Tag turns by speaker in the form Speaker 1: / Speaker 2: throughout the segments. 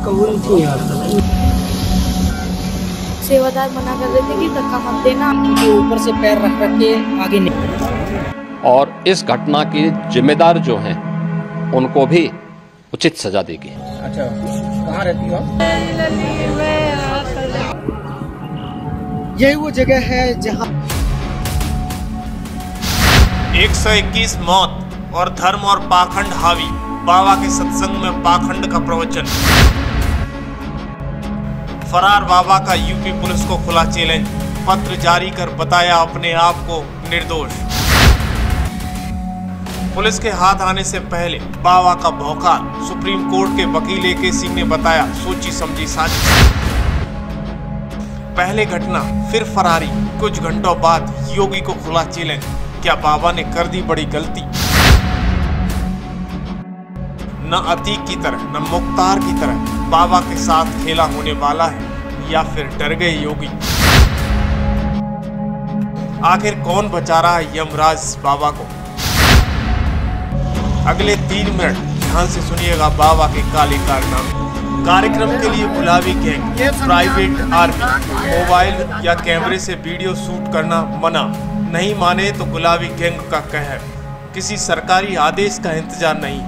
Speaker 1: कबूल थी यार।
Speaker 2: सेवादार मना कर रहे थे कि धक्का मत देना,
Speaker 1: ऊपर से पैर रख रख के आगे नहीं।
Speaker 3: और इस घटना के जिम्मेदार जो हैं उनको भी उचित सजा देगी।
Speaker 1: अच्छा, कहाँ रहती हो आप? यही वो जगह है जहाँ
Speaker 4: 121 मौत और धर्म और पाखंड हावी, बाबा के सत्संग में पाखंड का प्रवचन। फरार बाबा का यूपी पुलिस को खुला चैलेंज, पत्र जारी कर बताया अपने आप को निर्दोष। पुलिस के हाथ आने से पहले बाबा का भौकाल, सुप्रीम कोर्ट के वकील AK सिंह ने बताया सोची समझी साजिश। पहले घटना फिर फरारी, कुछ घंटों बाद योगी को खुला चैलेंज, क्या बाबा ने कर दी बड़ी गलती? न अतीक की तरह न मुख्तार की तरह बाबा के साथ खेला होने वाला है या फिर डर गए योगी? आखिर कौन बचा रहा है यमराज बाबा को? अगले 3 मिनट ध्यान से सुनिएगा बाबा के काले कारनामे। कार्यक्रम के लिए गुलाबी गैंग, प्राइवेट आर्मी, मोबाइल या कैमरे से वीडियो शूट करना मना, नहीं माने तो गुलाबी गैंग का कहर, किसी सरकारी आदेश का इंतजार नहीं,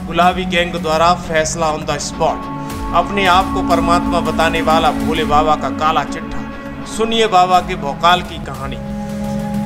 Speaker 4: गुलाबी गैंग द्वारा फैसला ऑन द स्पॉट, अपने आप को परमात्मा बताने वाला भोले बाबा का काला चिट्ठा। सुनिए बाबा के भौकाल की कहानी।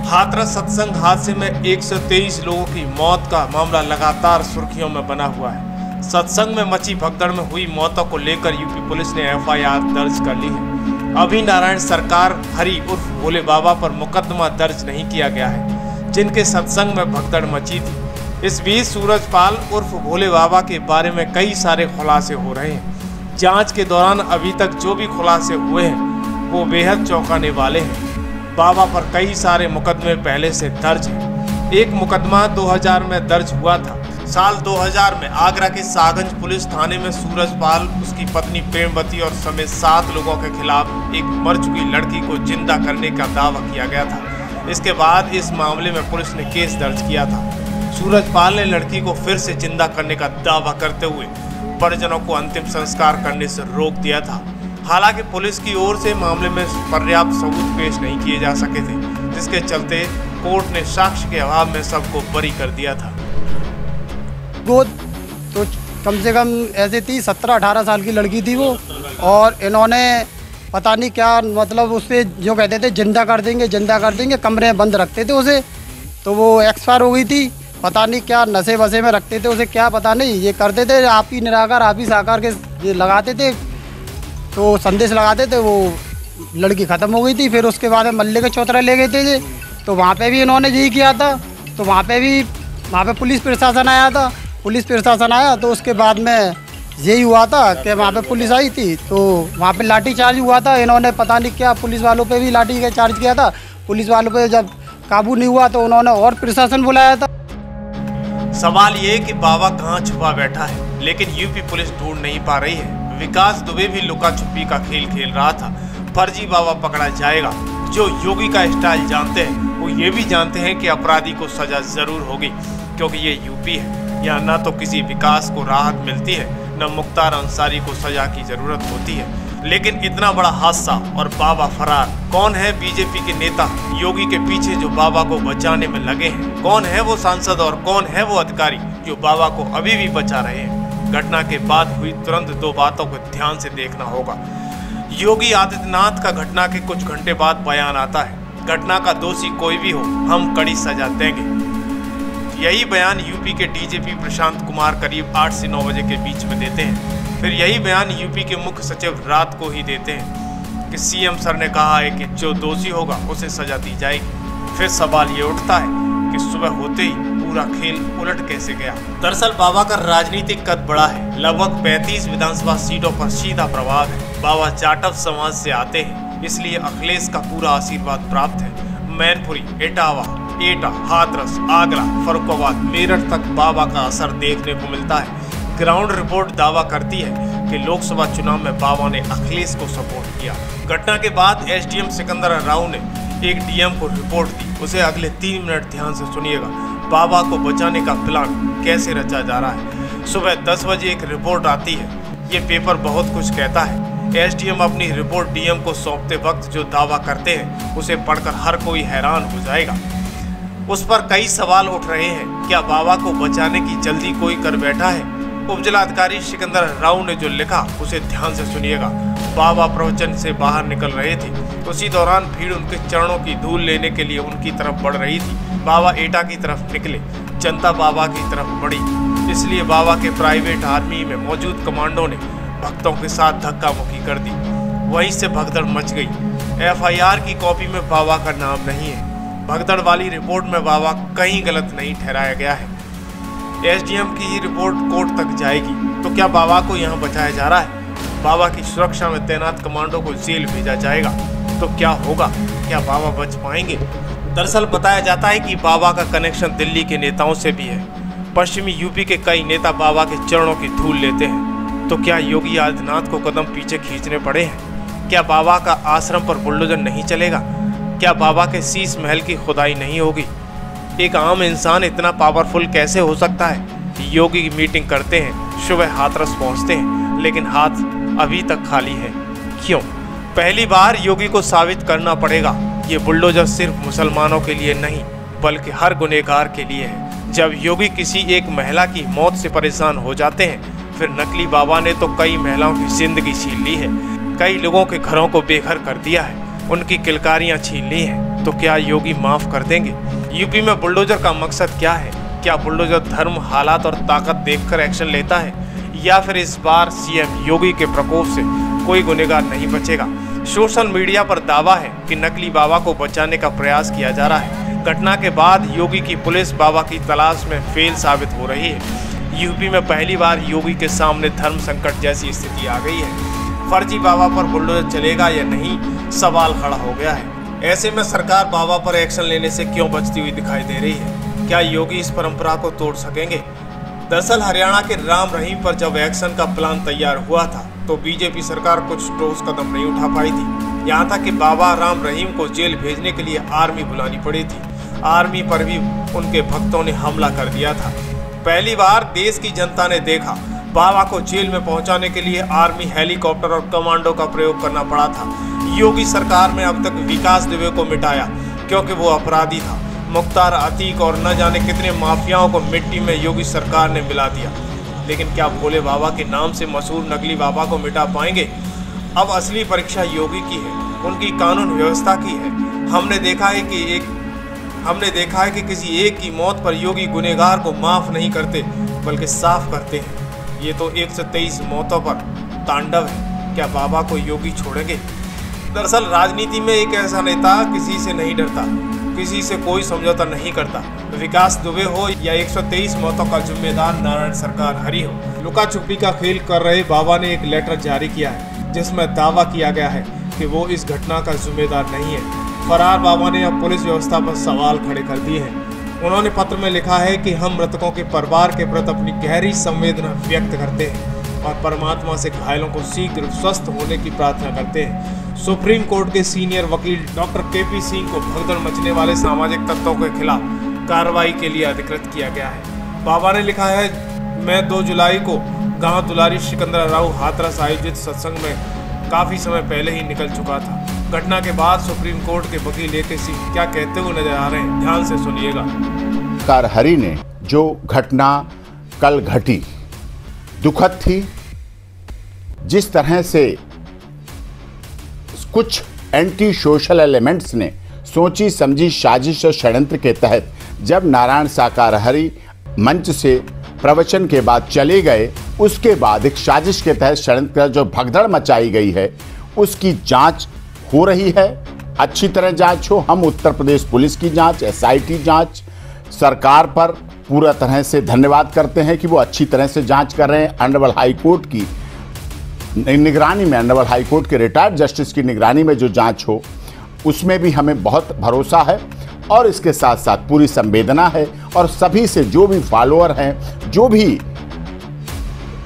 Speaker 4: हाथरस सत्संग हादसे में 123 लोगों की मौत का मामला लगातार सुर्खियों में बना हुआ है। सत्संग में मची भगदड़ में हुई मौतों को लेकर यूपी पुलिस ने FIR दर्ज कर ली है। अभी नारायण सरकार हरि उर्फ भोले बाबा पर मुकदमा दर्ज नहीं किया गया है, जिनके सत्संग में भगदड़ मची थी। इस बीच सूरजपाल उर्फ भोले बाबा के बारे में कई सारे खुलासे हो रहे हैं। जांच के दौरान अभी तक जो भी खुलासे हुए हैं वो बेहद चौंकाने वाले हैं। बाबा पर कई सारे मुकदमे पहले से दर्ज हैं। एक मुकदमा 2000 में दर्ज हुआ था। साल 2000 में आगरा के सागंज पुलिस थाने में सूरजपाल, उसकी पत्नी प्रेमवती और समेत 7 लोगों के खिलाफ एक मर चुकी लड़की को जिंदा करने का दावा किया गया था। इसके बाद इस मामले में पुलिस ने केस दर्ज किया था। सूरजपाल ने लड़की को फिर से जिंदा करने का दावा करते हुए परिजनों को अंतिम संस्कार करने से रोक दिया था। हालांकि पुलिस की ओर से मामले में पर्याप्त सबूत पेश नहीं किए जा सके थे, जिसके चलते कोर्ट ने साक्ष्य के अभाव में सबको बरी कर दिया था।
Speaker 5: वो तो कम से कम ऐसे थी, 17-18 साल की लड़की थी वो, और इन्होंने पता नहीं क्या मतलब उससे जो कहते थे जिंदा कर देंगे, कमरे में बंद रखते थे उसे, तो वो एक्सपायर हो गई थी। पता नहीं क्या नशे वशे में रखते थे उसे, क्या पता नहीं, ये करते थे आप ही निराकार आप ही साकार के ये लगाते थे, तो संदेश लगाते थे। वो लड़की ख़त्म हो गई थी। फिर उसके बाद मल्ले के चौतरा ले गए थे, तो वहाँ पे भी इन्होंने यही किया था। तो वहाँ पे पुलिस प्रशासन आया था। पुलिस प्रशासन आया तो उसके बाद में यही हुआ था कि वहाँ पे पुलिस आई थी, तो वहाँ पे लाठी चार्ज हुआ था। इन्होंने पता नहीं क्या पुलिस वालों पे भी लाठी का चार्ज किया था। पुलिस वालों पे जब काबू नहीं हुआ तो उन्होंने और प्रशासन बुलाया था।
Speaker 4: सवाल ये कि बाबा कहाँ छुपा बैठा है, लेकिन यूपी पुलिस ढूंढ नहीं पा रही है। विकास दुबे भी लुका छुपी का खेल खेल रहा था। फर्जी बाबा पकड़ा जाएगा। जो योगी का स्टाइल जानते हैं वो ये भी जानते हैं कि अपराधी को सजा जरूर होगी, क्योंकि ये यूपी है। यहाँ न तो किसी विकास को राहत मिलती है, न मुख्तार अंसारी को सजा की जरूरत होती है। लेकिन इतना बड़ा हादसा और बाबा फरार। कौन है बीजेपी के नेता योगी के पीछे जो बाबा को बचाने में लगे हैं? कौन है वो सांसद और कौन है वो अधिकारी जो बाबा को अभी भी बचा रहे हैं? घटना के बाद हुई तुरंत 2 बातों को ध्यान से देखना होगा। योगी आदित्यनाथ का घटना के कुछ घंटे बाद बयान आता है, घटना का दोषी कोई भी हो हम कड़ी सजा देंगे। यही बयान यूपी के DGP प्रशांत कुमार करीब 8 से 9 बजे के बीच में देते हैं। फिर यही बयान यूपी के मुख्य सचिव रात को ही देते हैं कि CM सर ने कहा है कि जो दोषी होगा उसे सजा दी जाएगी। फिर सवाल ये उठता है कि सुबह होते ही पूरा खेल उलट कैसे गया। दरअसल बाबा का राजनीतिक कद बड़ा है। लगभग 35 विधानसभा सीटों पर सीधा प्रभाव है। बाबा जाटव समाज से आते हैं, इसलिए अखिलेश का पूरा आशीर्वाद प्राप्त है। मैनपुरी, इटावा, एटा, हाथरस, आगरा, फर्रुखाबाद, मेरठ तक बाबा का असर देखने को मिलता है। ग्राउंड रिपोर्ट दावा करती है कि लोकसभा चुनाव में बाबा ने अखिलेश को सपोर्ट किया। घटना के बाद SDM सिकंदर राव ने एक DM को रिपोर्ट दी। उसे अगले 3 मिनट ध्यान से सुनिएगा। बाबा को बचाने का प्लान कैसे रचा जा रहा है। सुबह 10 बजे एक रिपोर्ट आती है ये पेपर बहुत कुछ कहता है। एसडीएम अपनी रिपोर्ट डीएम को सौंपते वक्त जो दावा करते हैं उसे पढ़कर हर कोई हैरान हो जाएगा। उस पर कई सवाल उठ रहे हैं। क्या बाबा को बचाने की जल्दी कोई कर बैठा है? उपजिलाधिकारी सिकंदर राव ने जो लिखा उसे ध्यान से सुनिएगा। बाबा प्रवचन से बाहर निकल रहे थे, उसी दौरान भीड़ उनके चरणों की धूल लेने के लिए उनकी तरफ बढ़ रही थी। बाबा एटा की तरफ निकले, जनता बाबा की तरफ बढ़ी, इसलिए बाबा के प्राइवेट आर्मी में मौजूद कमांडो ने भक्तों के साथ धक्का मुक्की कर दी। वहीं से भगदड़ मच गई। एफआईआर की कॉपी में बाबा का नाम नहीं है। भगदड़ वाली रिपोर्ट में बाबा कहीं गलत नहीं ठहराया गया है। एसडीएम की ही रिपोर्ट कोर्ट तक जाएगी। तो क्या बाबा को यहाँ बचाया जा रहा है? बाबा की सुरक्षा में तैनात कमांडो को जेल भेजा जाएगा तो क्या होगा? क्या बाबा बच पाएंगे? दरअसल बताया जाता है कि बाबा का कनेक्शन दिल्ली के नेताओं से भी है। पश्चिमी यूपी के कई नेता बाबा के चरणों की धूल लेते हैं। तो क्या योगी आदित्यनाथ को कदम पीछे खींचने पड़े हैं? क्या बाबा का आश्रम पर बुलडोजर नहीं चलेगा? क्या बाबा के शीश महल की खुदाई नहीं होगी? एक आम इंसान इतना पावरफुल कैसे हो सकता है? योगी की मीटिंग करते हैं, सुबह हाथरस पहुंचते हैं, लेकिन हाथ अभी तक खाली है। क्यों? पहली बार योगी को साबित करना पड़ेगा ये बुलडोजर सिर्फ मुसलमानों के लिए नहीं बल्कि हर गुनहगार के लिए है। जब योगी किसी एक महिला की मौत से परेशान हो जाते हैं, फिर नकली बाबा ने तो कई महिलाओं की जिंदगी छीन ली है, कई लोगों के घरों को बेघर कर दिया है, उनकी किलकारियां छीन ली हैं। तो क्या योगी माफ कर देंगे? यूपी में बुलडोजर का मकसद क्या है? क्या बुलडोजर धर्म, हालात और ताकत देखकर एक्शन लेता है, या फिर इस बार सीएम योगी के प्रकोप से कोई गुनहगार नहीं बचेगा? सोशल मीडिया पर दावा है कि नकली बाबा को बचाने का प्रयास किया जा रहा है। घटना के बाद योगी की पुलिस बाबा की तलाश में फेल साबित हो रही है। यूपी में पहली बार योगी के सामने धर्म संकट जैसी स्थिति आ गई है। फर्जी बाबा पर बुलडोजर चलेगा या नहीं, सवाल खड़ा हो गया है। ऐसे में सरकार बाबा पर एक्शन लेने से क्यों बचती हुई दिखाई दे रही है? क्या योगी इस परंपरा को तोड़ सकेंगे? दरअसल हरियाणा के राम रहीम पर जब एक्शन का प्लान तैयार हुआ था तो बीजेपी सरकार कुछ ठोस कदम नहीं उठा पाई थी। यहाँ तक कि बाबा राम रहीम को जेल भेजने के लिए आर्मी बुलानी पड़ी थी। आर्मी पर भी उनके भक्तों ने हमला कर दिया था। पहली बार देश की जनता ने देखा बाबा को जेल में पहुंचाने के लिए आर्मी, हेलीकॉप्टर और कमांडो का प्रयोग करना पड़ा था। योगी सरकार ने अब तक विकास दुबे को मिटाया क्योंकि वो अपराधी था। मुख्तार अतीक और न जाने कितने माफियाओं को मिट्टी में योगी सरकार ने मिला दिया। लेकिन क्या भोले बाबा के नाम से मशहूर नकली बाबा को मिटा पाएंगे? अब असली परीक्षा योगी की है, उनकी कानून व्यवस्था की है। हमने देखा है कि किसी एक की मौत पर योगी गुनहगार को माफ नहीं करते बल्कि साफ करते हैं। ये तो 123 मौतों पर तांडव है। क्या बाबा को योगी छोड़ेंगे? दरअसल राजनीति में एक ऐसा नेता किसी से नहीं डरता, किसी से कोई समझौता नहीं करता। विकास दुबे हो या 123 मौतों का जिम्मेदार नारायण सरकार हरी हो, लुका छुपी का खेल कर रहे बाबा ने एक लेटर जारी किया है जिसमें दावा किया गया है कि वो इस घटना का जिम्मेदार नहीं है। फरार बाबा ने अब पुलिस व्यवस्था पर सवाल खड़े कर दिए हैं। उन्होंने पत्र में लिखा है कि हम मृतकों के परिवार के प्रति अपनी गहरी संवेदना व्यक्त करते हैं और परमात्मा से घायलों को शीघ्र स्वस्थ होने की प्रार्थना करते हैं। सुप्रीम कोर्ट के सीनियर वकील डॉक्टर केपी सिंह को भगदड़ मचने वाले सामाजिक तत्वों के खिलाफ कार्रवाई के लिए अधिकृत किया गया है। बाबा ने लिखा है, मैं 2 जुलाई को गांव दुलारी सिकंदर राव हाथरस आयोजित सत्संग में काफी समय पहले ही निकल चुका था। घटना के बाद सुप्रीम कोर्ट के वकील AK सिंह क्या कहते हुए नजर आ रहे हैं, ध्यान से सुनिएगा।
Speaker 6: हरी ने जो घटना कल घटी दुखद थी। जिस तरह से कुछ एंटी सोशल एलिमेंट्स ने सोची समझी साजिश और षड्यंत्र के तहत जब नारायण साकार हरी मंच से प्रवचन के बाद चले गए, उसके बाद एक साजिश के तहत षड्यंत्र जो भगदड़ मचाई गई है उसकी जांच हो रही है। अच्छी तरह जांच हो। हम उत्तर प्रदेश पुलिस की जांच, SIT जांच, सरकार पर पूरा तरह से धन्यवाद करते हैं कि वो अच्छी तरह से जांच कर रहे हैं। ऑनरेबल हाई कोर्ट की निगरानी में, ऑनरेबल हाई कोर्ट के रिटायर्ड जस्टिस की निगरानी में जो जांच हो उसमें भी हमें बहुत भरोसा है और इसके साथ साथ पूरी संवेदना है। और सभी से जो भी फॉलोअर हैं, जो भी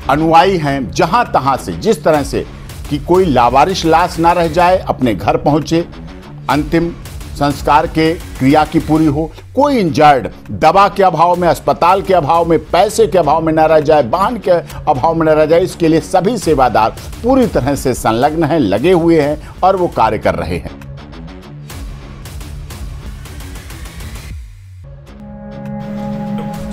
Speaker 6: अनुयायी हैं, जहां तहां से जिस तरह से कि कोई लावारिश लाश ना रह जाए, अपने घर पहुंचे, अंतिम संस्कार के क्रिया की पूरी हो, कोई इंजर्ड दवा के अभाव में, अस्पताल के अभाव में, पैसे के अभाव में न रह जाए, वाहन के अभाव में न रह जाए, इसके लिए सभी सेवादार पूरी तरह से संलग्न हैं, लगे हुए हैं और वो कार्य कर रहे हैं।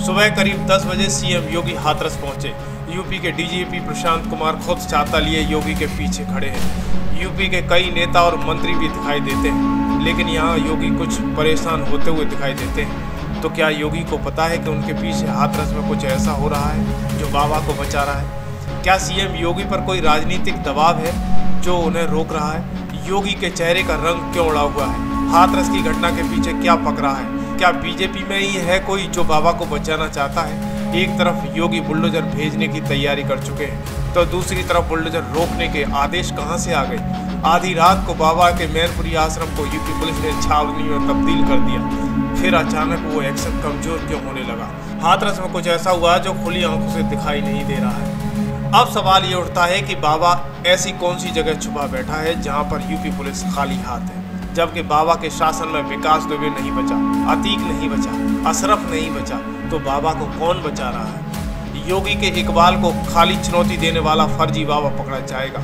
Speaker 4: सुबह करीब 10 बजे सीएम योगी हाथरस पहुंचे। यूपी के डीजीपी प्रशांत कुमार खुद छाता लिए योगी के पीछे खड़े हैं। यूपी के कई नेता और मंत्री भी दिखाई देते हैं, लेकिन यहाँ योगी कुछ परेशान होते हुए दिखाई देते हैं। तो क्या योगी को पता है कि उनके पीछे हाथरस में कुछ ऐसा हो रहा है जो बाबा को बचा रहा है? क्या सीएम योगी पर कोई राजनीतिक दबाव है जो उन्हें रोक रहा है? योगी के चेहरे का रंग क्यों उड़ा हुआ है? हाथरस की घटना के पीछे क्या पक रहा है? क्या बीजेपी में ही है कोई जो बाबा को बचाना चाहता है? एक तरफ योगी बुलडोजर भेजने की तैयारी कर चुके हैं, तो दूसरी तरफ बुलडोजर रोकने के आदेश कहां से आ गए? आधी रात को बाबा के मैनपुरी आश्रम को यूपी पुलिस ने छावनी में तब्दील कर दिया। फिर अचानक वो एक्शन कमजोर क्यों होने लगा? हाथरस में कुछ ऐसा हुआ जो खुली आंखों से दिखाई नहीं दे रहा है। अब सवाल ये उठता है कि बाबा ऐसी कौन सी जगह छुपा बैठा है जहाँ पर यूपी पुलिस खाली हाथ है, जबकि बाबा के शासन में विकास दुबे नहीं बचा, अतीक नहीं बचा, अशरफ नहीं बचा, तो बाबा को कौन बचा रहा है? योगी के इकबाल को खाली चुनौती देने वाला फर्जी बाबा पकड़ा जाएगा?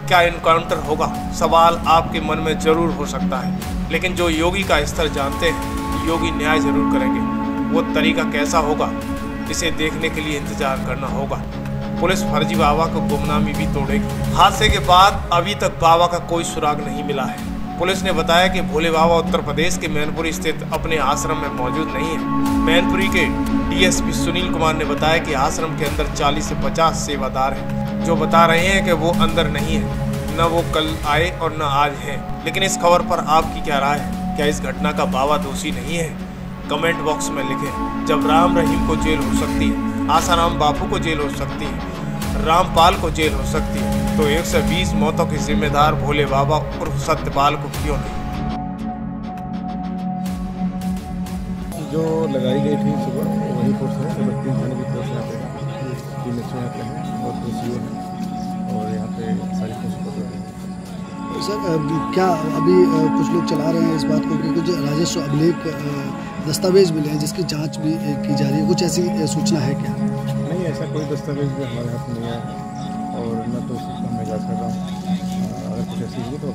Speaker 4: क्या इनकाउंटर होगा? सवाल आपके मन में जरूर हो सकता है, लेकिन जो योगी का स्तर जानते हैं, योगी न्याय जरूर करेंगे। वो तरीका कैसा होगा, इसे देखने के लिए इंतजार करना होगा। पुलिस फर्जी बाबा को गुमनामी भी तोड़ेगी। हादसे के बाद अभी तक बाबा का कोई सुराग नहीं मिला है। पुलिस ने बताया कि भोले बाबा उत्तर प्रदेश के मैनपुरी स्थित अपने आश्रम में मौजूद नहीं है। मैनपुरी के डीएसपी सुनील कुमार ने बताया कि आश्रम के अंदर 40 से 50 सेवादार हैं, जो बता रहे हैं कि वो अंदर नहीं है, न वो कल आए और न आज है। लेकिन इस खबर पर आपकी क्या राय है? क्या इस घटना का बाबा दोषी नहीं है? कमेंट बॉक्स में लिखें। जब राम रहीम को जेल हो सकती है, आसाराम बापू को जेल हो सकती है, रामपाल को जेल हो सकती है, तो 120 मौतों के जिम्मेदार भोले बाबा उर्फ सत्यपाल को क्यों नहीं?
Speaker 7: जो लगाई गई थी सुबह वही फोर्स है, 32 थाने की फोर्स यहाँ पे 3 बच्चे यहाँ पे हैं और 2 सीओ हैं और यहाँ पे सारी फोर्स पकड़ रही है।
Speaker 8: सर क्या अभी कुछ लोग चला रहे हैं इस बात को कि कुछ राजस्व अभिलेख दस्तावेज मिले हैं जिसकी जांच भी की जा रही है, कुछ ऐसी सूचना है क्या?
Speaker 7: नहीं, ऐसा कोई दस्तावेज भी हमारे हाथ में नहीं है और न तो उसकी मैं जांच कर रहा हूँ। अगर कुछ ऐसी होगी तो